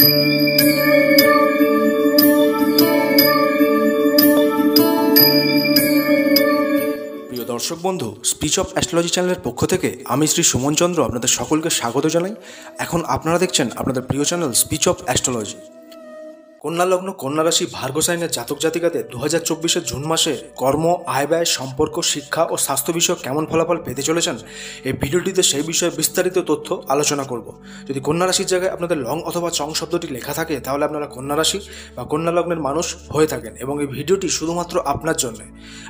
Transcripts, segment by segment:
প্রিয় দর্শক বন্ধু, স্পিচ অফ অ্যাস্ট্রোলজি চ্যানেলের পক্ষ থেকে আমি শ্রী সুমন চন্দ্র আপনাদের সকলকে স্বাগত জানাই। এখন আপনারা দেখছেন আপনাদের প্রিয় চ্যানেল স্পিচ অফ অ্যাস্ট্রোলজি। কন্যা লগ্ন, কন্যা রাশি, ভার্গ সাইনের জাতক জাতিকাদের 2024 জুন মাসে কর্ম, আয় ব্যয়, সম্পর্ক, শিক্ষা ও স্বাস্থ্য বিষয়ক কেমন ফলাফল পেতে চলেছেন, এই ভিডিওটিতে সেই বিষয়ে বিস্তারিত তথ্য আলোচনা করব। যদি কন্যা রাশির জায়গায় আপনাদের লং অথবা চং শব্দটি লেখা থাকে তাহলে আপনারা কন্যা রাশি বা কন্যা লগ্নের মানুষ হয়ে থাকেন এবং এই ভিডিওটি শুধুমাত্র আপনার জন্য।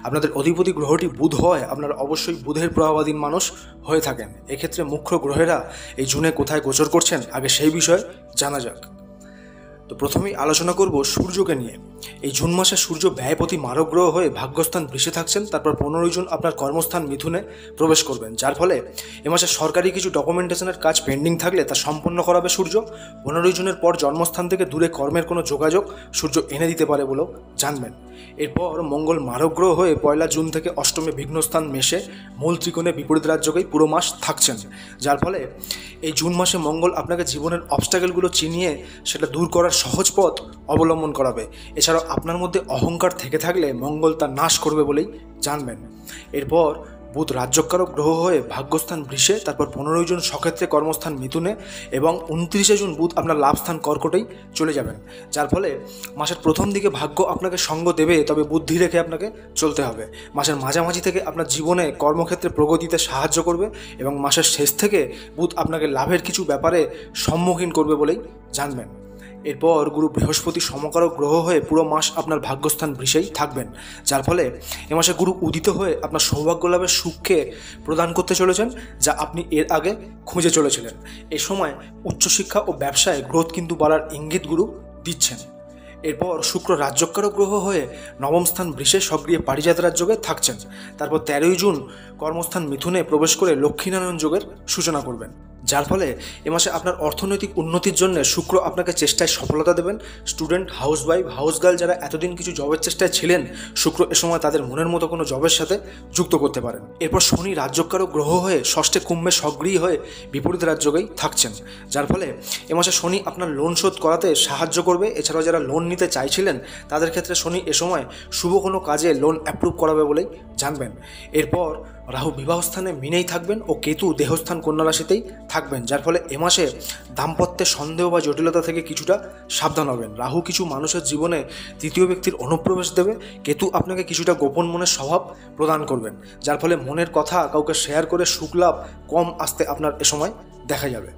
আপনাদের অধিপতি গ্রহটি বুধ হয়, আপনারা অবশ্যই বুধের প্রভাবাধীন মানুষ হয়ে থাকেন। এক্ষেত্রে মুখ্য গ্রহেরা এই জুনে কোথায় গোচর করছেন, আগে সেই বিষয়ে জানা যাক। তো প্রথমেই আলোচনা করব সূর্যকে নিয়ে। এই জুন মাসে সূর্য ব্যয়পতি মারক গ্রহ হয়ে ভাগ্যস্থান বৃষে থাকছেন। তারপর 15 জুন আপনার কর্মস্থান মিথুনে প্রবেশ করবেন, যার ফলে এ মাসে সরকারি কিছু ডকুমেন্টেশনের কাজ পেন্ডিং থাকলে তা সম্পন্ন করাবে সূর্য। 15 জুনের পর জন্মস্থান থেকে দূরে কর্মের কোনো যোগাযোগ সূর্য এনে দিতে পারে বলেও জানবেন। এরপর মঙ্গল মারক গ্রহ হয়ে 1 জুন থেকে অষ্টমে বিঘ্নস্থান মেষে মূল ত্রিকোণে বিপরীত রাজযোগেই পুরো মাস থাকছেন, যার ফলে এই জুন মাসে মঙ্গল আপনাকে জীবনের অবস্ট্যাকেলগুলো চিনিয়ে সেটা দূর করার সহজ পথ অবলম্বন করাবে। এছাড়াও আপনার মধ্যে অহংকার থেকে থাকলে মঙ্গল তা নাশ করবে বলেই জানবেন। এরপর বুধ রাজ্যকারক গ্রহ হয়ে ভাগ্যস্থান বৃষে, তারপর 15 জুন সক্ষেত্রে কর্মস্থান মিথুনে এবং 29 জুন বুধ আপনার লাভস্থান কর্কটেই চলে যাবেন, যার ফলে মাসের প্রথম দিকে ভাগ্য আপনাকে সঙ্গ দেবে, তবে বুদ্ধি রেখে আপনাকে চলতে হবে। মাসের মাঝামাঝি থেকে আপনার জীবনে কর্মক্ষেত্রে প্রগতিতে সাহায্য করবে এবং মাসের শেষ থেকে বুধ আপনাকে লাভের কিছু ব্যাপারে সম্মুখীন করবে বলেই জানবেন। এরপর গুরু বৃহস্পতি সমকারক গ্রহ হয়ে পুরো মাস আপনার ভাগ্যস্থান বৃষেই থাকবেন, যার ফলে এ মাসে গুরু উদিত হয়ে আপনার সৌভাগ্য লাভের সুখকে প্রদান করতে চলেছেন, যা আপনি এর আগে খুঁজে চলেছিলেন। এ সময় উচ্চশিক্ষা ও ব্যবসায় গ্রোথ কিন্তু বাড়ার ইঙ্গিত গুরু দিচ্ছেন। এরপর শুক্র রাজ্যকারক গ্রহ হয়ে নবম স্থান বৃষে সক্রিয় পারিজাত রাজযোগে থাকছেন। তারপর 13 জুন কর্মস্থান মিথুনে প্রবেশ করে লক্ষ্মীনারায়ণ যোগের সূচনা করবেন, যার ফলে এ মাসে আপনার অর্থনৈতিক উন্নতির জন্য শুক্র আপনাকে চেষ্টায় সফলতা দেবেন। স্টুডেন্ট, হাউসওয়াইফ, হাউসগার্ল যারা এতদিন কিছু জবের চেষ্টায় ছিলেন, শুক্র এ সময় তাদের মনের মতো কোনো জবের সাথে যুক্ত করতে পারেন। এরপর শনি রাজ্যকারক গ্রহ হয়ে ষষ্ঠে কুম্ভে সক্রিয় হয়ে বিপরীত রাজযোগেই থাকছেন, যার ফলে এ মাসে শনি আপনার লোন শোধ করাতে সাহায্য করবে। এছাড়াও যারা লোন নিতে চাইছিলেন তাদের ক্ষেত্রে শনি এ সময় শুভ কোনো কাজে লোন অ্যাপ্রুভ করাবে বলেই জানবেন। এরপর রাহু বিবাহস্থানে মিনেই থাকবেন ও কেতু দেহস্থান কন্যা রাশিতেই থাকবেন, যার ফলে এ মাসে দাম্পত্যে সন্দেহ বা জটিলতা থেকে কিছুটা সাবধান হবেন। রাহু কিছু মানুষের জীবনে তৃতীয় ব্যক্তির অনুপ্রবেশ দেবে, কেতু আপনাকে কিছুটা গোপন মনের স্বভাব প্রদান করবেন, যার ফলে মনের কথা কাউকে শেয়ার করে সুখ লাভ কম আসতে আপনার এ সময় দেখা যাবে।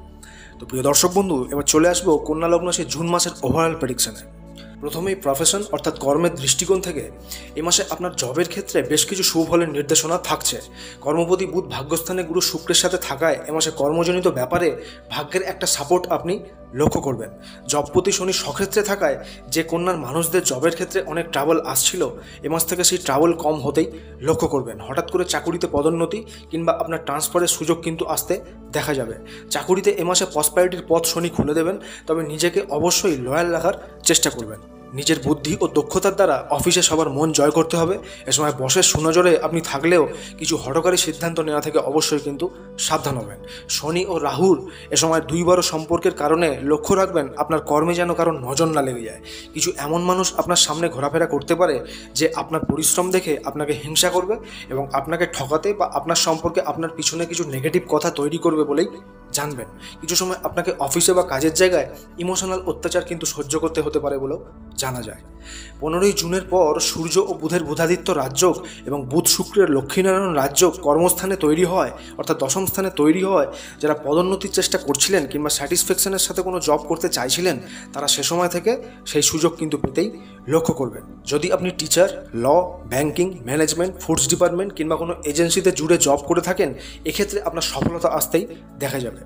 তো প্রিয় দর্শক বন্ধু, এবার চলে আসবো কন্যা লগ্ন সেই জুন মাসের ওভারঅল প্রেডিকশনে। প্রথমেই প্রফেশন অর্থাৎ কর্মের দৃষ্টিকোণ থেকে এই মাসে আপনার জবের ক্ষেত্রে বেশ কিছু সুফলের নির্দেশনা থাকছে। কর্মপতি বুধ ভাগ্যস্থানে গুরু শুক্রের সাথে থাকায় এ মাসে কর্মজনিত ব্যাপারে ভাগ্যের একটা সাপোর্ট আপনি লক্ষ্য করবেন। জবপতি শনি সক্ষেত্রে থাকায় যে কন্যার মানুষদের জবের ক্ষেত্রে অনেক ট্রাবল আসছিল, এ মাস থেকে সেই ট্রাবল কম হতেই লক্ষ্য করবেন। হঠাৎ করে চাকুরিতে পদোন্নতি কিংবা আপনার ট্রান্সফারের সুযোগ কিন্তু আসতে দেখা যাবে। চাকুরিতে এ মাসে প্রসপ্যারিটির পথ শনি খুলে দেবেন, তবে নিজেকে অবশ্যই লয়াল রাখার চেষ্টা করবেন। নিজের বুদ্ধি ও দক্ষতার দ্বারা অফিসে সবার মন জয় করতে হবে। এ সময় বসের সুনজরে আপনি থাকলেও কিছু হঠকারী সিদ্ধান্ত নেওয়া থেকে অবশ্যই কিন্তু সাবধান হবেন। শনি ও রাহুর এ সময় 2 সম্পর্কের কারণে লক্ষ্য রাখবেন আপনার কর্মে যেন কারো নজর না লেগে যায়। কিছু এমন মানুষ আপনার সামনে ঘোরাফেরা করতে পারে যে আপনার পরিশ্রম দেখে আপনাকে হিংসা করবে এবং আপনাকে ঠকাতে বা আপনার সম্পর্কে আপনার পিছনে কিছু নেগেটিভ কথা তৈরি করবে বলেই জানবেন। কিছু সময় আপনাকে অফিসে বা কাজের জায়গায় ইমোশনাল অত্যাচার কিন্তু সহ্য করতে হতে পারে বলেও জানা যায়। 15 জুনের পর সূর্য ও বুধের বুধাদিত্য রাজযোগ এবং বুধ শুক্রের লক্ষ্মীনারায়ণ রাজযোগ কর্মস্থানে তৈরি হয়, অর্থাৎ দশম স্থানে তৈরি হয়। যারা পদোন্নতির চেষ্টা করছিলেন কিংবা স্যাটিসফ্যাকশনের সাথে কোনো জব করতে চাইছিলেন, তারা সে সময় থেকে সেই সুযোগ কিন্তু পেতেই লক্ষ্য করবেন। যদি আপনি টিচার, ল, ব্যাংকিং, ম্যানেজমেন্ট, ফুডস ডিপার্টমেন্ট কিংবা কোনো এজেন্সিতে জুড়ে জব করে থাকেন, এক্ষেত্রে আপনার সফলতা আসতেই দেখা যাবে।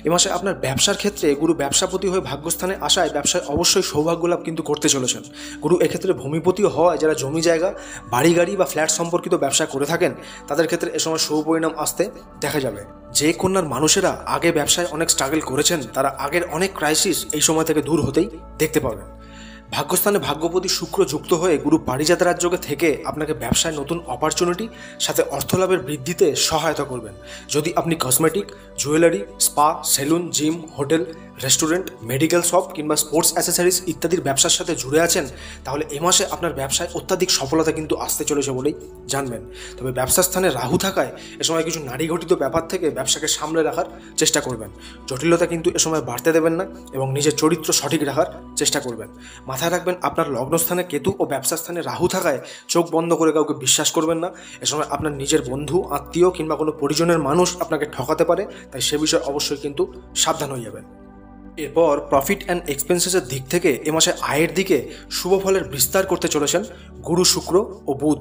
এ মাসে আপনার ব্যবসার ক্ষেত্রে গুরু ব্যবসাপতি হয়ে ভাগ্যস্থানে আসায় ব্যবসায় অবশ্যই সৌভাগ্য লাভ কিন্তু করতে চলেছেন। গুরু এক্ষেত্রে ভূমিপতিও হয়। যারা জমি জায়গা, বাড়ি গাড়ি বা ফ্ল্যাট সম্পর্কিত ব্যবসা করে থাকেন তাদের ক্ষেত্রে এ সময় শুভ পরিণাম আসতে দেখা যাবে। যে কন্যার মানুষেরা আগে ব্যবসায় অনেক স্ট্রাগল করেছেন, তারা আগের অনেক ক্রাইসিস এই সময় থেকে দূর হতেই দেখতে পাবেন। ভাগ্যস্থানে ভাগ্যপতি শুক্র যুক্ত হয়ে গুরু পারিজাত রাজযোগে থেকে আপনাকে ব্যবসায় নতুন অপরচুনিটি সাথে অর্থলাভের বৃদ্ধিতে সহায়তা করবেন। যদি আপনি cosmetic, jewellery, spa, salon, gym, hotel, restaurant, medical shop কিংবা স্পোর্টস অ্যাসেসরিজ ইত্যাদির ব্যবসার সাথে জুড়ে আছেন, তাহলে এ মাসে আপনার ব্যবসায় অত্যাধিক সফলতা কিন্তু আসতে চলেছে বলেই জানবেন। তবে ব্যবসার স্থানে রাহু থাকায় এ সময় কিছু নারীঘটিত ব্যাপার থেকে ব্যবসাকে সামলে রাখার চেষ্টা করবেন। জটিলতা কিন্তু এ সময় বাড়তে দেবেন না এবং নিজের চরিত্র সঠিক রাখার চেষ্টা করবেন। মাথায় রাখবেন, আপনার লগ্নস্থানে কেতু ও ব্যবসার স্থানে রাহু থাকায় চোখ বন্ধ করে কাউকে বিশ্বাস করবেন না। এ সময় আপনার নিজের বন্ধু, আত্মীয় কিংবা কোনো পরিজনের মানুষ আপনাকে ঠকাতে পারে, তাই সে বিষয়ে অবশ্যই কিন্তু সাবধান হয়ে যাবেন। এরপর প্রফিট অ্যান্ড এক্সপেন্সেসের দিক থেকে এ মাসে আয়ের দিকে শুভ ফলের বিস্তার করতে চলেছেন গুরু, শুক্র ও বুধ।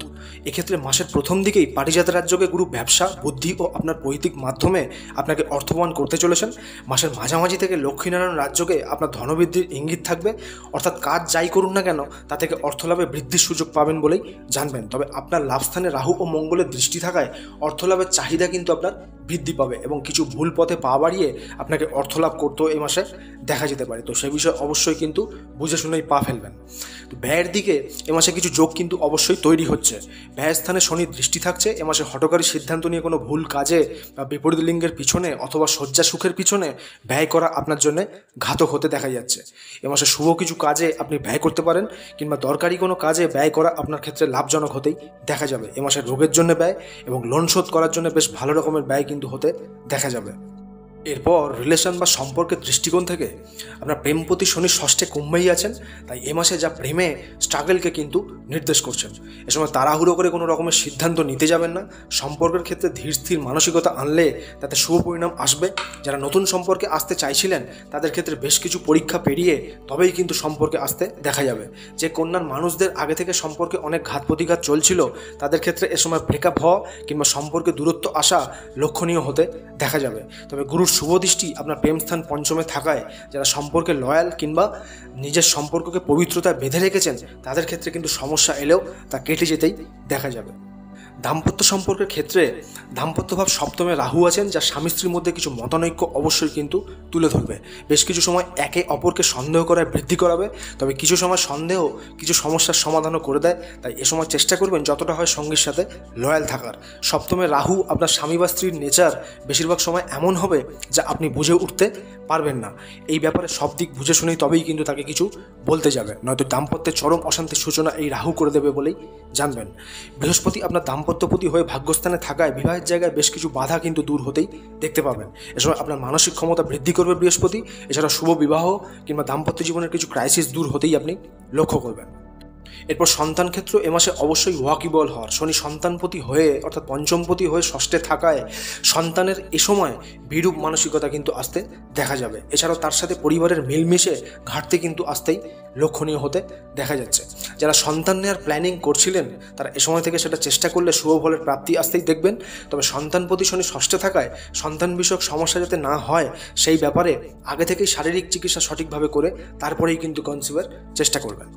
এক্ষেত্রে মাসের প্রথম দিকেই পারিজাত রাজযোগে গুরু ব্যবসা, বুদ্ধি ও আপনার পৈতৃক মাধ্যমে আপনাকে অর্থবান করতে চলেছেন। মাসের মাঝামাঝি থেকে লক্ষ্মীনারায়ণ রাজযোগে আপনার ধনবৃদ্ধির ইঙ্গিত থাকবে, অর্থাৎ কাজ যাই করুন না কেন তা থেকে অর্থলাভে বৃদ্ধির সুযোগ পাবেন বলেই জানবেন। তবে আপনার লাভস্থানে রাহু ও মঙ্গলের দৃষ্টি থাকায় অর্থলাভের চাহিদা কিন্তু আপনার বৃদ্ধি পাবে এবং কিছু ভুল পথে পা বাড়িয়ে আপনাকে অর্থলাভ করতেও এই মাসে দেখা যেতে পারে। তো সে বিষয়ে অবশ্যই কিন্তু বুঝে শুনেই পা ফেলবেন। তো ব্যয়ের দিকে এ মাসে কিছু যোগ কিন্তু অবশ্যই তৈরি হচ্ছে। ব্যয়ের স্থানে শনির দৃষ্টি থাকছে। এ মাসে হঠকারী সিদ্ধান্ত নিয়ে কোনো ভুল কাজে বা বিপরীত লিঙ্গের পিছনে অথবা শয্যা সুখের পিছনে ব্যয় করা আপনার জন্য ঘাতক হতে দেখা যাচ্ছে। এ মাসে শুভ কিছু কাজে আপনি ব্যয় করতে পারেন কিংবা দরকারি কোনো কাজে ব্যয় করা আপনার ক্ষেত্রে লাভজনক হতেই দেখা যাবে। এ মাসে রোগের জন্য ব্যয় এবং লোন শোধ করার জন্য বেশ ভালো রকমের ব্যয় কিন্তু হতে দেখা যাবে। এরপর রিলেশন বা সম্পর্কের দৃষ্টিকোণ থেকে আপনার প্রেমপতি শনি ষষ্ঠে কুম্ভেই আছেন, তাই এ মাসে যা প্রেমে স্ট্রাগলকে কিন্তু নির্দেশ করছেন। এ সময় তাড়াহুড়ো করে কোনো রকমের সিদ্ধান্ত নিতে যাবেন না। সম্পর্কের ক্ষেত্রে ধীর স্থির মানসিকতা আনলে তাতে শুভ পরিণাম আসবে। যারা নতুন সম্পর্কে আসতে চাইছিলেন তাদের ক্ষেত্রে বেশ কিছু পরীক্ষা পেরিয়ে তবেই কিন্তু সম্পর্কে আসতে দেখা যাবে। যে কন্যার মানুষদের আগে থেকে সম্পর্কে অনেক ঘাত প্রতিঘাত চলছিল তাদের ক্ষেত্রে এ সময় ব্রেকআপ হওয়া কিংবা সম্পর্কে দূরত্ব আসা লক্ষণীয় হতে দেখা যাবে। তবে গুরুর শুভ দৃষ্টি আপনার প্রেমস্থান পঞ্চমে থাকায় যারা সম্পর্কে লয়াল কিংবা নিজের সম্পর্ককে পবিত্রতায় বেঁধে রেখেছেন তাদের ক্ষেত্রে কিন্তু সমস্যা এলেও তা কেটে যেতেই দেখা যাবে। দাম্পত্য সম্পর্কের ক্ষেত্রে দাম্পত্যভাব সপ্তমে রাহু আছেন, যা স্বামী স্ত্রীর মধ্যে কিছু মতানৈক্য অবশ্যই কিন্তু তুলে ধরবে। বেশ কিছু সময় একে অপরকে সন্দেহ করায় বৃদ্ধি করাবে, তবে কিছু সময় সন্দেহ কিছু সমস্যার সমাধানও করে দেয়। তাই এ সময় চেষ্টা করবেন যতটা হয় সঙ্গীর সাথে লয়াল থাকার। সপ্তমে রাহু আপনার স্বামী বা স্ত্রীর নেচার বেশিরভাগ সময় এমন হবে যা আপনি বুঝে উঠতে পারবেন না। এই ব্যাপারে সব দিক বুঝে শুনেই তবেই কিন্তু তাকে কিছু বলতে যাবে, নয়তো দাম্পত্যের চরম অশান্তির সূচনা এই রাহু করে দেবে বলেই জানবেন। বৃহস্পতি আপনার দাম্পত্যপতি হয়ে ভাগ্যস্থানে থাকায় বিবাহের জায়গায় বেশ কিছু বাধা কিন্তু দূর হতেই দেখতে পাবেন। এ সময় আপনার মানসিক ক্ষমতা বৃদ্ধি করবে বৃহস্পতি। এছাড়া শুভ বিবাহ কিংবা দাম্পত্য জীবনের কিছু ক্রাইসিস দূর হতেই আপনি লক্ষ্য করবেন। এরপর সন্তান ক্ষেত্র এ মাসে অবশ্যই ওয়াকিবল হওয়ার। শনি সন্তানপতি হয়ে অর্থাৎ পঞ্চমপতি হয়ে ষষ্ঠে থাকায় সন্তানের এ সময় বিরূপ মানসিকতা কিন্তু আসতে দেখা যাবে। এছাড়াও তার সাথে পরিবারের মিলমিশে ঘাটতি কিন্তু আসতেই লক্ষণীয় হতে দেখা যাচ্ছে। যারা সন্তান নেওয়ার প্ল্যানিং করছিলেন তারা এ সময় থেকে সেটা চেষ্টা করলে শুভ ফলের প্রাপ্তি আসতেই দেখবেন। তবে সন্তানপতি শনি ষষ্ঠে থাকায় সন্তান বিষয়ক সমস্যা যাতে না হয় সেই ব্যাপারে আগে থেকেই শারীরিক চিকিৎসা সঠিকভাবে করে তারপরেই কিন্তু কনসিভের চেষ্টা করবেন।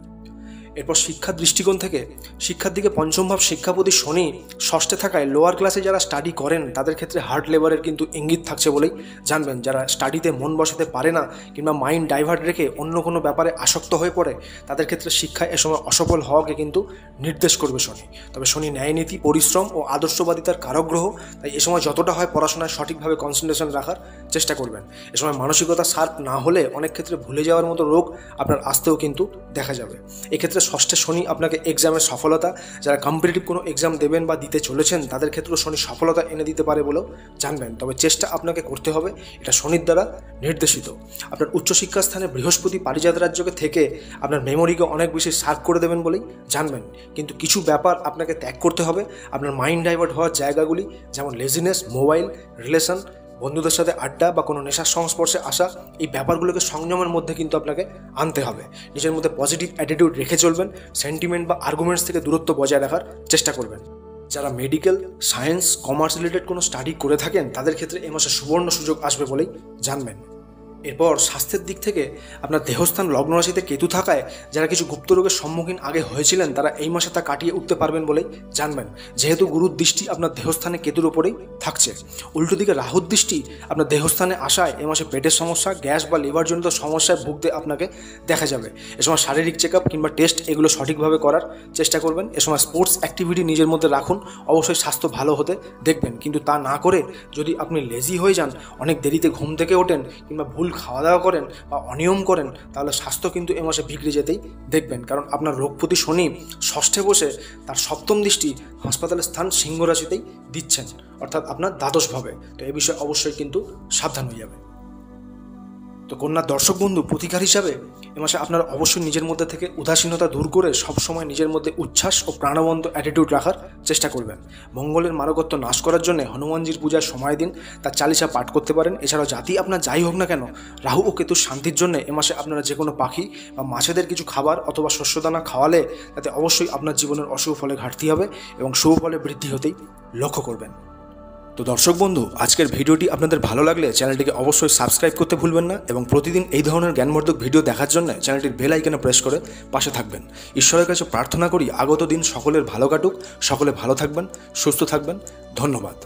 এরপর শিক্ষার দৃষ্টিকোণ থেকে শিক্ষার দিকে পঞ্চম ভাব শিক্ষাপতি শনি ষষ্ঠে থাকায় লোয়ার ক্লাসে যারা স্টাডি করেন তাদের ক্ষেত্রে হার্ড লেবারের কিন্তু ইঙ্গিত থাকছে বলেই জানবেন। যারা স্টাডিতে মন বসাতে পারে না কিংবা মাইন্ড ডাইভার্ট রেখে অন্য কোনো ব্যাপারে আসক্ত হয়ে পড়ে তাদের ক্ষেত্রে শিক্ষায় এ সময় অসফল হওয়াকে কিন্তু নির্দেশ করবে শনি। তবে শনি ন্যায়নীতি, পরিশ্রম ও আদর্শবাদিতার কারক গ্রহ, তাই এ সময় যতটা হয় পড়াশোনায় সঠিকভাবে কনসেন্ট্রেশন রাখার চেষ্টা করবেন। এ সময় মানসিকতা শার্প না হলে অনেক ক্ষেত্রে ভুলে যাওয়ার মতো রোগ আপনার আসতেও কিন্তু দেখা যাবে। এক্ষেত্রে ষষ্ঠে শনি আপনাকে এক্সামের সফলতা, যারা কম্পিটিটিভ কোনো এক্সাম দেবেন বা দিতে চলেছেন তাদের ক্ষেত্রেও শনি সফলতা এনে দিতে পারে বলেও জানবেন। তবে চেষ্টা আপনাকে করতে হবে, এটা শনির দ্বারা নির্দেশিত। আপনার উচ্চশিক্ষা স্থানে বৃহস্পতি পারিজাত রাজযোগে থেকে আপনার মেমোরিকে অনেক বেশি শার্প করে দেবেন বলেই জানবেন। কিন্তু কিছু ব্যাপার আপনাকে ত্যাগ করতে হবে। আপনার মাইন্ড ডাইভার্ট হওয়ার জায়গাগুলি যেমন লেজিনেস, মোবাইল, রিলেশন, বন্ধুদের সাথে আড্ডা বা কোনো নেশার সংস্পর্শে আসা, এই ব্যাপারগুলোকে সংযমের মধ্যে কিন্তু আপনাকে আনতে হবে। নিজের মধ্যে পজিটিভ অ্যাটিটিউড রেখে চলবেন। সেন্টিমেন্ট বা আর্গুমেন্টস থেকে দূরত্ব বজায় রাখার চেষ্টা করবেন। যারা মেডিকেল, সায়েন্স, কমার্স রিলেটেড কোনো স্টাডি করে থাকেন তাদের ক্ষেত্রে এ মাসে সুবর্ণ সুযোগ আসবে বলেই জানবেন। এরপর স্বাস্থ্যের দিক থেকে আপনার দেহস্থান লগ্ন রাশিতে কেতু থাকায় যারা কিছু গুপ্ত রোগের সম্মুখীন আগে হয়েছিলেন তারা এই মাসে তা কাটিয়ে উঠতে পারবেন বলেই জানবেন, যেহেতু গুরুর দৃষ্টি আপনার দেহস্থানে কেতুর ওপরেই থাকছে। উল্টো দিকে রাহুর দৃষ্টি আপনার দেহস্থানে আসায় এ মাসে পেটের সমস্যা, গ্যাস বা লিভারজনিত সমস্যায় ভুগতে আপনাকে দেখা যাবে। এ সময় শারীরিক চেক আপ কিংবা টেস্ট এগুলো সঠিকভাবে করার চেষ্টা করবেন। এ সময় স্পোর্টস অ্যাক্টিভিটি নিজের মধ্যে রাখুন, অবশ্যই স্বাস্থ্য ভালো হতে দেখবেন। কিন্তু তা না করে যদি আপনি লেজি হয়ে যান, অনেক দেরিতে ঘুম থেকে ওঠেন কিংবা ভুল খাওয়া দাওয়া করেন বা অনিয়ম করেন, তাহলে স্বাস্থ্য কিন্তু এ মাসে বিগড়ে যেতেই দেখবেন। কারণ আপনার রোগপতি শনি ষষ্ঠে বসে তার সপ্তম দৃষ্টি হাসপাতালের স্থান সিংহ রাশিতেই দিচ্ছেন, অর্থাৎ আপনার দ্বাদশভাবে। তো এই বিষয়ে অবশ্যই কিন্তু সাবধান হয়ে যাবে। তো কন্যার দর্শক বন্ধু, প্রতিকার হিসাবে এ মাসে আপনারা অবশ্যই নিজের মধ্যে থেকে উদাসীনতা দূর করে সবসময় নিজের মধ্যে উচ্ছ্বাস ও প্রাণবন্ত অ্যাটিটিউড রাখার চেষ্টা করবেন। মঙ্গলের মারকত্ব নাশ করার জন্য হনুমানজির পূজার সময় দিন, তার চালিসা পাঠ করতে পারেন। এছাড়াও জাতি আপনার যাই হোক না কেন, রাহু ও কেতুর শান্তির জন্য এ মাসে আপনারা যে কোনো পাখি বা মাছেদের কিছু খাবার অথবা শস্যদানা খাওয়ালে তাতে অবশ্যই আপনার জীবনের অশুভ ফলে ঘাটতি হবে এবং শুভ ফলে বৃদ্ধি হতেই লক্ষ্য করবেন। তো দর্শক বন্ধু, আজকের ভিডিওটি আপনাদের ভালো লাগলে চ্যানেলটিকে অবশ্যই সাবস্ক্রাইব করতে ভুলবেন না এবং প্রতিদিন এই ধরনের জ্ঞানবর্ধক ভিডিও দেখার জন্য চ্যানেলটির বেল আইকনে প্রেস করে পাশে থাকবেন। ঈশ্বরের কাছে প্রার্থনা করি আগত দিন সকলের ভালো কাটুক, সকলে ভালো থাকবেন, সুস্থ থাকবেন। ধন্যবাদ।